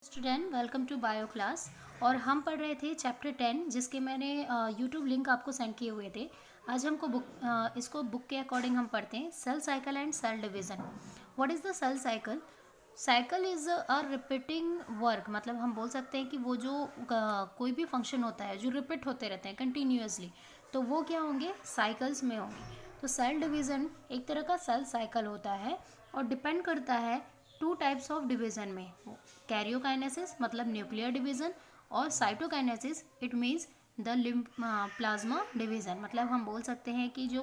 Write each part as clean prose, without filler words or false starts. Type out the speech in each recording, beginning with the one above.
Student welcome to bio class. और हम पढ़ रहे थे चैप्टर 10 जिसके मैंने यूट्यूब लिंक आपको सेंड किए हुए थे। आज हमको इसको बुक के अकॉर्डिंग हम पढ़ते हैं। Cell cycle and cell division. What is the cell cycle? Cycle is a repeating work, मतलब हम बोल सकते हैं कि वो जो कोई भी फंक्शन होता है जो रिपीट होते रहते हैं कंटिन्यूसली, तो वो क्या होंगे? साइकिल्स में होंगे। तो सेल डिवीज़न एक तरह का सेल साइकिल होता है और डिपेंड करता है टू टाइप्स ऑफ डिवीज़न में। कैरियोकाइनेसिस मतलब न्यूक्लियर डिवीज़न, और cytokinesis it means the plasma division. मतलब हम बोल सकते हैं कि जो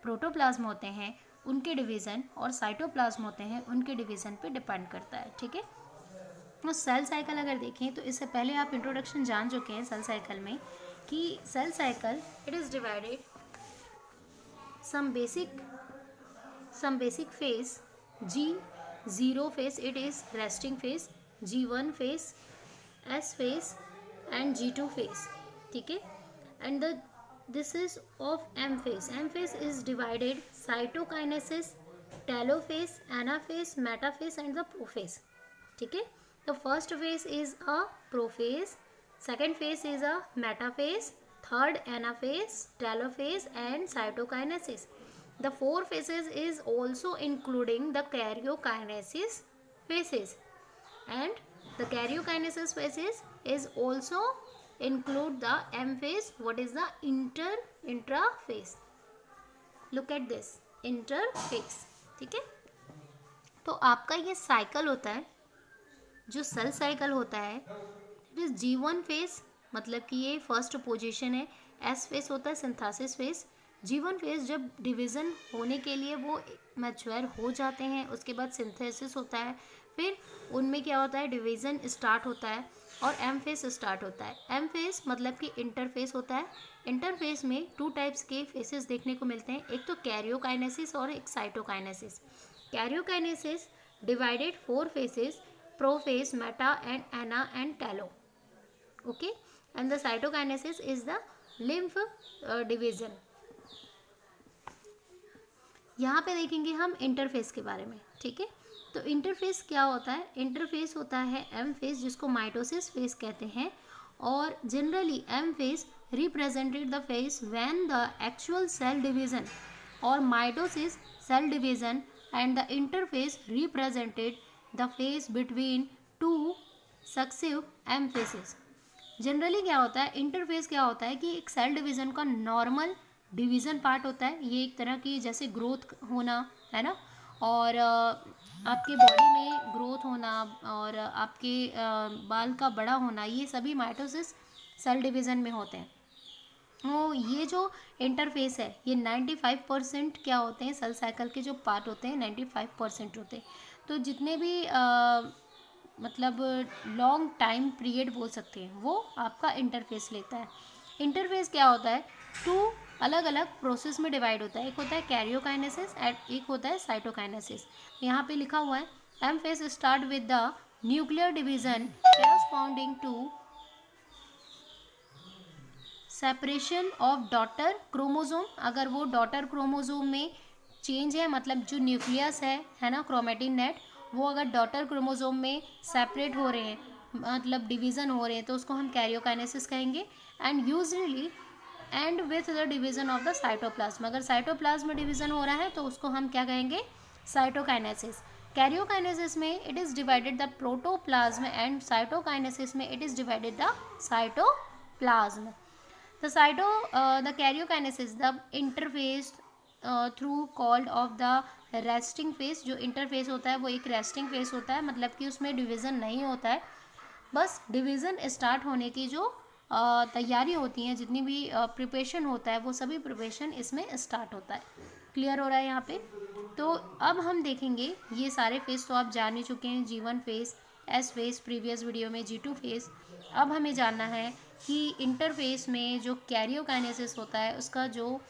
प्रोटोप्लाज्म होते हैं उनके डिवीज़न और साइटोप्लाज्म होते हैं उनके डिवीज़न पे डिपेंड करता है। ठीक है। तो सेल साइकिल अगर देखें तो इससे पहले आप इंट्रोडक्शन जान चुके हैं सेल साइकिल में कि cell cycle it is divided some basic phase. G0 phase it is resting phase, G1 phase, S phase and G2 phase. ठीक है। and this is of M phase. M phase is divided cytokinesis, telophase, anaphase, metaphase and the prophase. ठीक है। the first phase is a prophase, second phase is a metaphase, third anaphase, telophase and cytokinesis. The four phases is also including the karyokinesis phases, and the karyokinesis phases is also include the M phase. What is the intraphase? Look at this interphase. ठीक है। तो आपका ये cycle होता है, जो cell cycle होता है इट इज G1 फेज, मतलब कि ये फर्स्ट पोजीशन है। S फेज होता है सिंथेसिस फेज। G1 फेज जब डिवीज़न होने के लिए वो मैच्योर हो जाते हैं, उसके बाद सिंथेसिस होता है, फिर उनमें क्या होता है डिवीज़न स्टार्ट होता है और M फेज स्टार्ट होता है। M फेज मतलब कि इंटरफेस होता है। इंटरफेस में टू टाइप्स के फेसेस देखने को मिलते हैं, एक तो कैरियोकाइनेसिस और एक cytokinesis. Karyokinesis divided four phases: prophase, meta and ana and talo. Okay, and the cytokinesis is the lymph division. यहाँ पे देखेंगे हम इंटरफेस के बारे में। ठीक है। तो इंटरफेस क्या होता है? इंटरफेस होता है एम फेज, जिसको माइटोसिस फेज कहते हैं, और generally M phase represented the phase when the actual cell division और mitosis cell division and the interface represented the phase between two successive M phases. Generally क्या होता है इंटरफेस? क्या होता है कि एक सेल डिवीज़न का नॉर्मल डिवीज़न पार्ट होता है। ये एक तरह की जैसे ग्रोथ होना है ना, और आपके बॉडी में ग्रोथ होना और आपके बाल का बड़ा होना, ये सभी माइटोसिस सेल डिवीज़न में होते हैं। तो ये जो इंटरफेस है ये 95% क्या होते हैं सेल साइकिल के जो पार्ट होते हैं 95% होते हैं। तो जितने भी मतलब लॉन्ग टाइम पीरियड बोल सकते हैं वो आपका इंटरफेस लेता है। इंटरफेस क्या होता है? टू अलग अलग प्रोसेस में डिवाइड होता है। एक होता है कैरियोकाइनेसिस एंड एक होता है साइटोकाइनेसिस। यहाँ पे लिखा हुआ है M phase start with the nuclear division corresponding to separation of daughter chromosome. अगर वो डॉटर क्रोमोजोम में चेंज है, मतलब जो न्यूक्लियस है ना, क्रोमेटिन नेट, वो अगर डॉटर क्रोमोजोम में सेपरेट हो रहे हैं, मतलब डिवीज़न हो रहे हैं, तो उसको हम कैरियोकाइनेसिस कहेंगे। And usually and with the division of the cytoplasm. अगर साइटोप्लाज्म में डिवीज़न हो रहा है तो उसको हम क्या कहेंगे? साइटोकाइनेसिस। कैरियोकाइनेसिस में it is divided the protoplasm and cytokinesis में it is divided the cytoplasm. The karyokinesis, the interface through called of the resting phase. जो interface होता है वो एक resting phase होता है, मतलब कि उसमें division नहीं होता है, बस division start होने की जो तैयारी होती है, जितनी भी प्रिपरेशन होता है वो सभी प्रिपरेशन इसमें स्टार्ट होता है। क्लियर हो रहा है यहाँ पे? तो अब हम देखेंगे ये सारे फेज तो आप जान ही चुके हैं, G1 phase, S phase previous video में, G2 फेज। अब हमें जानना है कि इंटरफेस में जो कैरियोकाइनेसिस होता है उसका जो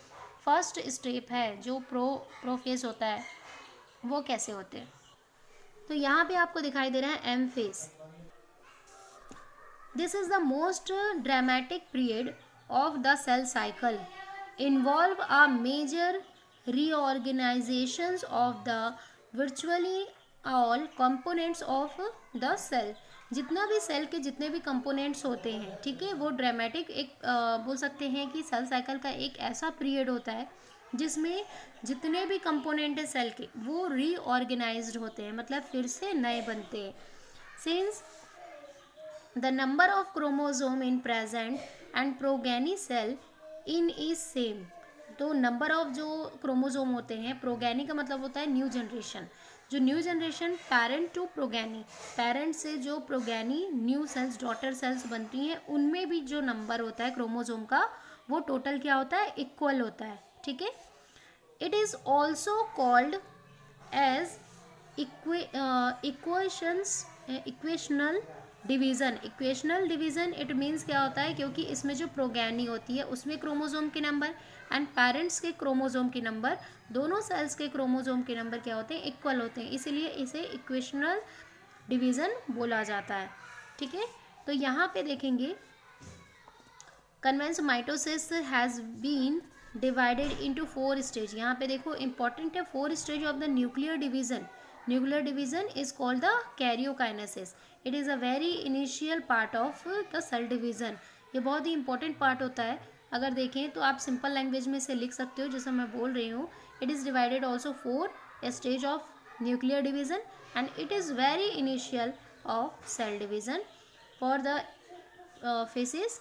फर्स्ट स्टेप है, जो प्रोफेज होता है, वो कैसे होते हैं। तो यहाँ पे आपको दिखाई दे रहा है M phase. This is the most dramatic period of the cell cycle, involve a major reorganizations of the virtually all components of the cell. जितना भी सेल के जितने भी कंपोनेंट्स होते हैं, ठीक है, वो ड्रामेटिक एक बोल सकते हैं कि सेल साइकिल का एक ऐसा पीरियड होता है जिसमें जितने भी कंपोनेंट है सेल के वो रीऑर्गेनाइज्ड होते हैं, मतलब फिर से नए बनते हैं। Since the number of chromosome in present and progeny cell in is same, तो नंबर ऑफ जो क्रोमोसोम होते हैं, प्रोगेनी का मतलब होता है न्यू जनरेशन, जो new generation parent to progeny, parent से जो progeny new cells daughter cells बनती हैं उनमें भी जो नंबर होता है क्रोमोसोम का वो टोटल क्या होता है, इक्वल होता है, ठीक है। It is also called as equational division. Equational division it means क्या होता है, क्योंकि इसमें जो प्रोगेनी होती है उसमें क्रोमोसोम के नंबर एंड पेरेंट्स के क्रोमोसोम के नंबर, दोनों सेल्स के क्रोमोसोम के नंबर क्या होते हैं, इक्वल होते हैं, इसीलिए इसे इक्वेशनल डिवीज़न बोला जाता है, ठीक है। तो यहाँ पे देखेंगे convince mitosis has been divided into 4 stage. यहाँ पे देखो इंपॉर्टेंट है 4 stage of the nuclear division. Nuclear division is called the karyokinesis. It is a very initial part of the cell division. ये बहुत ही इंपॉर्टेंट पार्ट होता है। अगर देखें तो आप सिंपल लैंग्वेज में से लिख सकते हो जैसा मैं बोल रही हूँ। It is divided also 4 stage of nuclear division and it is very initial of cell division for the phases: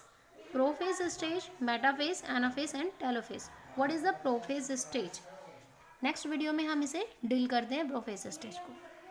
prophase stage, metaphase, anaphase and telophase. What is the prophase stage? Next video में हम इसे deal करते हैं prophase stage को।